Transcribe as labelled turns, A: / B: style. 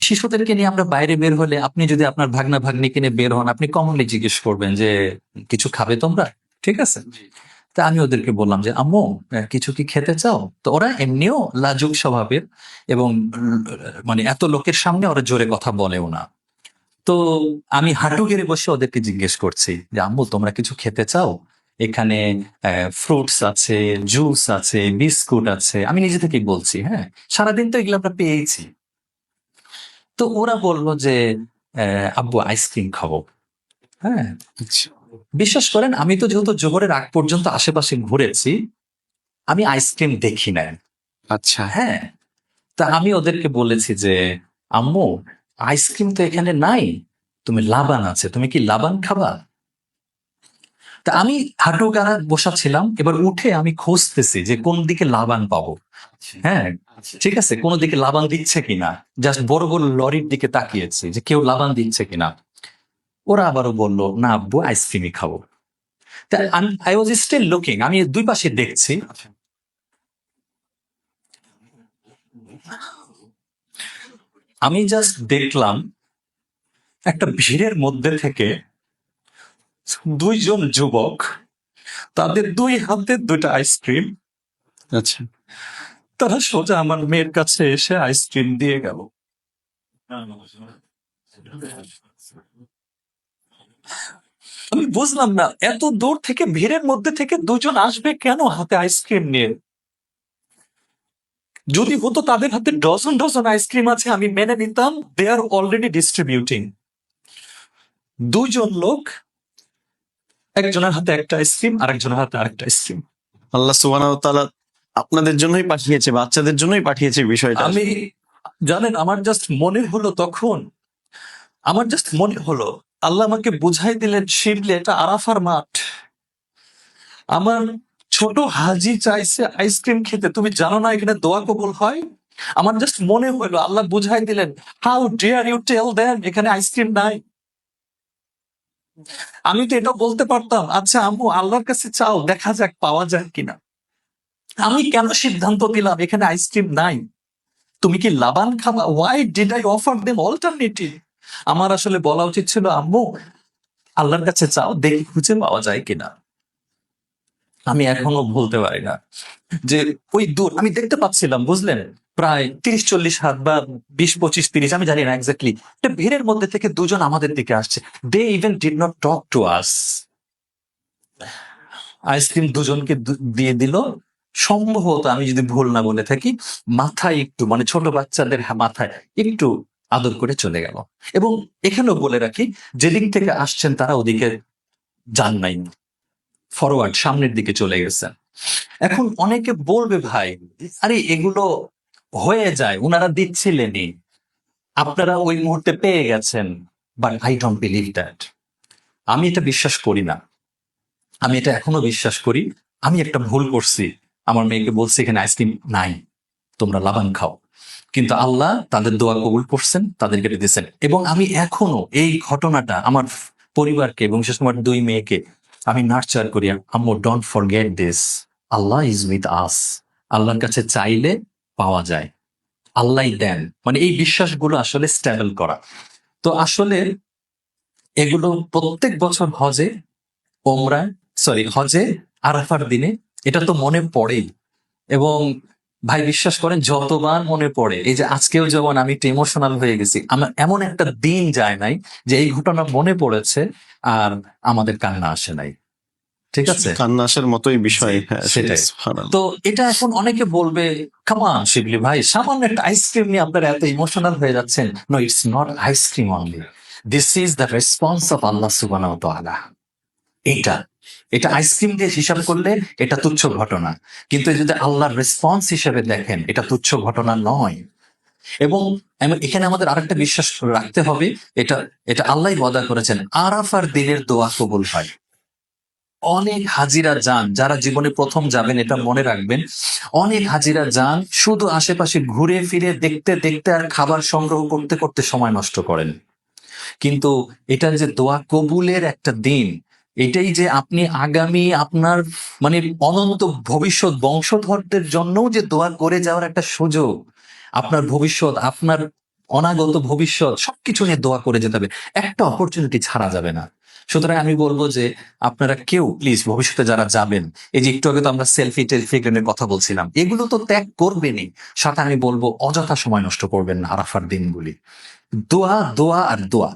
A: শিশুদেরকে নিয়ে আমরা বাইরে বের হলে আপনি যদি আপনার ভাগনা ভাগ্নিকে নিয়ে বের হন, আপনি কমনলি জিজ্ঞেস করবেন যে কিছু খাবে তোমরা, ঠিক আছে? তা আমি ওদেরকে বললাম যে আম্মু কিছু কি খেতে চাও? তো ওরা এমনিও লাজুক স্বভাবের এবং মানে এত লোকের সামনে ওরা জোরে কথা বলেও না। তো আমি হাঁটু গেড়ে বসে ওদেরকে জিজ্ঞেস করছি যে আম্মু তোমরা কিছু খেতে চাও? এখানে ফ্রুটস আছে, জুস আছে, বিস্কুট আছে। আমি নিজে থেকেই বলছি, হ্যাঁ, সারাদিন তো এগুলো আমরা পেয়েছি। তো ওরা বললো যে আব্বু আইসক্রিম খাবো। হ্যাঁ, বিশ্বাস করেন আমি তো যেহেতু জোহরের আগ পর্যন্ত আশেপাশে ঘুরেছি, আমি আইসক্রিম দেখি না।
B: আচ্ছা,
A: হ্যাঁ, তা আমি ওদেরকে বলেছি যে আম্মু আইসক্রিম তো এখানে নাই, তুমি লাবান আছে, তুমি কি লাবান খাবা? তা আমি হাঁটু গাড়া বসা ছিলাম, এবার উঠে আমি খুঁজতেছি যে কোন দিকে লাবান পাবো। হ্যাঁ, ঠিক আছে, কোন দিকে লাবান দিচ্ছে কিনা, জাস্ট বড় বড় লরির দিকে তাকিয়েছি যে কেউ লাবান দিচ্ছে কিনা। ওরা আবারও বললো না আব্বু আইসক্রিমই খাবো। তা আই ওয়াজ স্টিল লুকিং, আমি দুই পাশে দেখছি। আমি জাস্ট দেখলাম একটা ভিড়ের মধ্যে থেকে দুইজন যুবক, তাদের দুই হাতে দুইটা আইসক্রিম,
B: আচ্ছা,
A: তারা সোজা আমার মেয়ের কাছে এসে আইসক্রিম দিয়ে গেল। আমি বুঝলাম না এত দূর থেকে ভিড়ের মধ্যে থেকে দুজন আসবে কেন হাতে আইসক্রিম নিয়ে। যদি হতো তাদের হাতে ডজন ডজন আইসক্রিম আছে আমি মেনে নিতাম, দে আর অলরেডি ডিস্ট্রিবিউটিং। দুজন লোক, একজনের হাতে একটা আইসক্রিম আর একজনের হাতে আরেকটা আইসক্রিম।
B: আল্লাহ সুবহানাহু ওয়া তাআলা আপনাদের জন্যই পাঠিয়েছে, বাচ্চাদের জন্যই পাঠিয়েছে বিষয়টা।
A: আমি জানেন আমার জাস্ট মনে হলো তখন, আমার জাস্ট মনে হলো আল্লাহ আমাকে বুঝাই দিলেন শিবলে এটা আরাফার মাঠ, আমার ছোট হাজি চাইছে আইসক্রিম খেতে, তুমি জানো না এখানে দোয়া কবুল হয়? আমার জাস্ট মনে হলো আল্লাহ বুঝাই দিলেন how dare you tell them এখানে আইসক্রিম নাই। আমি তো এটা বলতে পারতাম আচ্ছা আম্মু আল্লাহর কাছে চাও দেখা যাক পাওয়া যায় কিনা। আমি কেন সিদ্ধান্ত দিলাম এখানে আইসক্রিম নাই? তুমি কি লাবান খাবা? Why did I offer them alternative? আমার আসলে বলা উচিত ছিল আম্মু আল্লাহর কাছে চাও দেখি খুঁজে পাওয়া যায় কিনা। আমি এখনো ভুলতে পারি না যে ওই দূর আমি দেখতে পাচ্ছিলাম, বুঝলেন, প্রায় 30-40 হাত বা 20-25-30, আমি জানি না এক্স্যাক্টলি, একটা ভিড়ের মধ্যে থেকে দুজন আমাদের দিকে আসছে। They even did not talk to us. Ice cream দুজনকে দিয়ে দিল, সম্ভবত আমি যদি ভুল না বলে থাকি মাথায় একটু, মানে ছোট বাচ্চাদের মাথায় একটু আদর করে চলে গেল। এবং এখানেও বলে রাখি যেদিক থেকে আসছেন তারা ওদিকে যান নাই, ফরওয়ার্ড সামনের দিকে চলে গেছেন। এখন অনেকে বলবে ভাই আরে এগুলো হয়ে যায়, ওনারা দিচ্ছিলেনই, আপনারা ওই মুহূর্তে পেয়ে গেছেন। But I don't believe that. আমি এটা বিশ্বাস করি না। আমি এটা এখনো বিশ্বাস করি আমি একটা ভুল করছি, আমার মেয়েকে বলছি এখানে আইসক্রিম নাই, তোমরা লাবান খাও। কিন্তু আল্লাহ তাদের দোয়া কবুল করছেন, তাদেরকে দিয়েছেন। এবং আমি এখনো এই ঘটনাটা আমার পরিবারকে এবং বিশেষ করে দুই মেয়েকে আমি নার্চার করি, আম্মু don't forget this, Allah is with us, আল্লাহর কাছে চাইলে পাওয়া যায়, আল্লাহ দেন, মানে এই বিশ্বাসগুলো আসলে স্টেবল করা। তো আসলে এগুলো প্রত্যেক বছর হজে, হজে আরাফার দিনে এটা তো মনে পড়েই। এবং ভাই বিশ্বাস করেন যতবার মনে পড়ে, এই যে আজকেও যেমন আমি একটু ইমোশনাল হয়ে গেছি, আমার এমন একটা দিন যায় নাই যে এই ঘটনা মনে পড়েছে আর আমাদের কান্না আসে নাই। ঠিক আছে,
B: কান্না আসার মতোই বিষয়। হ্যাঁ,
A: সেটাই। তো এটা এখন অনেকে বলবে কামান শিবলি ভাই সামান্য একটা আইসক্রিম নিয়ে আপনারা এত ইমোশনাল হয়ে যাচ্ছেন। No, it's not ice cream only, this is the response of আল্লাহ সুবহানাহু ওয়া তাআলা। এটা আইসক্রিম দিয়ে হিসাব করলে এটা তুচ্ছ ঘটনা, কিন্তু যদি আল্লাহর রেসপন্স হিসেবে দেখেন এটা তুচ্ছ ঘটনা নয়। এবং এখানে আমাদের আরেকটা বিশ্বাস রাখতে হবে, এটা এটা আল্লাহ ওয়াদা করেছেন আরাফার দিনের দোয়া কবুল হয়। অনেক হাজিরা যান, যারা জীবনে প্রথম যাবেন এটা মনে রাখবেন, অনেক হাজিরা যান শুধু আশেপাশে ঘুরে ফিরে দেখতে দেখতে আর খাবার সংগ্রহ করতে করতে সময় নষ্ট করেন। কিন্তু এটা যে দোয়া কবুলের একটা দিন, এটাই যে আপনি আগামী আপনার মানে অনন্ত ভবিষ্যৎ বংশধরদের জন্য যে দোয়া করে যাওয়ার একটা সুযোগ, আপনার ভবিষ্যৎ, আপনার অনাগত ভবিষ্যৎ সবকিছু নিয়ে দোয়া করে যেতে হবে, একটা অপরচুনিটি ছাড়া যাবে না। সুতরাং আমি বলবো যে আপনারা কেউ প্লিজ ভবিষ্যতে যারা যাবেন, এই যে একটু আগে তো আমরা সেলফি টেলফি এর কথা বলছিলাম, এগুলো তো ত্যাগ করবেনই, সাথে আমি বলবো অযথা সময় নষ্ট করবেন না আরাফার দিনগুলি। দোয়া দোয়া আর দোয়া।